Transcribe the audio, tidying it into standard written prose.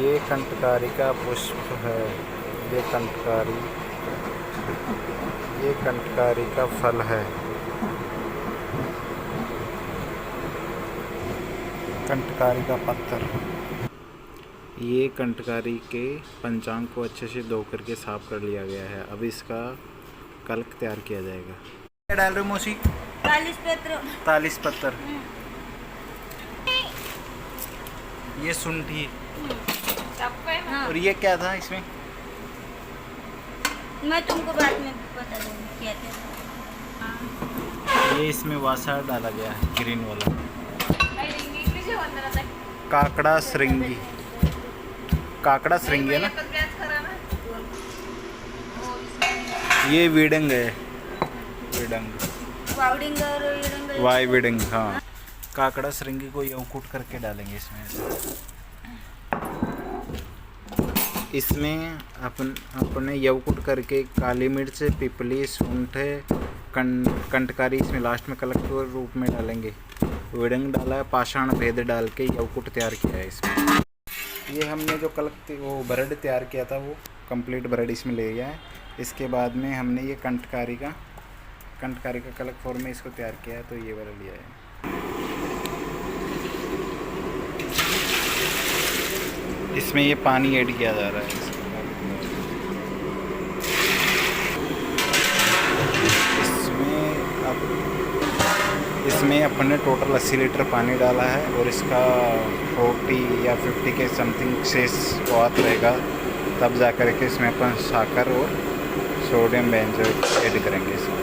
ये कंटकारी का पुष्प है। ये कंटकारी, ये कंटकारी का फल है। कंटकारी का पत्थर। ये कंटकारी के पंचांग को अच्छे से धो करके साफ कर लिया गया है। अब इसका कल्क तैयार किया जाएगा। क्या डाल रहे हो मौसी? 40 पत्र। 40 पत्थर। ये शुंठी। हाँ। और ये क्या था इसमें? मैं तुमको बाद में बता दूंगी क्या था। ये इसमें वासा डाला गया है, ग्रीन वाला। काकड़ा श्रृंगी। काकड़ा श्रृंगी है ना? ये विडंग है। विडंग, वावडिंग और विडंग। वाई विडंग, हाँ। काकड़ा श्रृंगी को यूं कूट करके डालेंगे इसमें। इसमें अपने यवकुट करके काली मिर्च, पिपली, सूंठ, कंटकारी इसमें लास्ट में कलक के रूप में डालेंगे। विडंग डाला है, पाषाण भेद डाल के यवकुट तैयार किया है इसमें। ये हमने जो कलक वो बरड तैयार किया था वो कंप्लीट बरड इसमें ले गया है। इसके बाद में हमने ये कंटकारी का कलक फॉर्म में इसको तैयार किया है, तो ये वाला लिया है। इसमें ये पानी ऐड किया जा रहा है। इसमें अपने टोटल 80 लीटर पानी डाला है और इसका 40 या 50 के समथिंग से स्वाद रहेगा। तब जा कर के इसमें अपन शक्कर और सोडियम बेंजोएट ऐड करेंगे इसमें।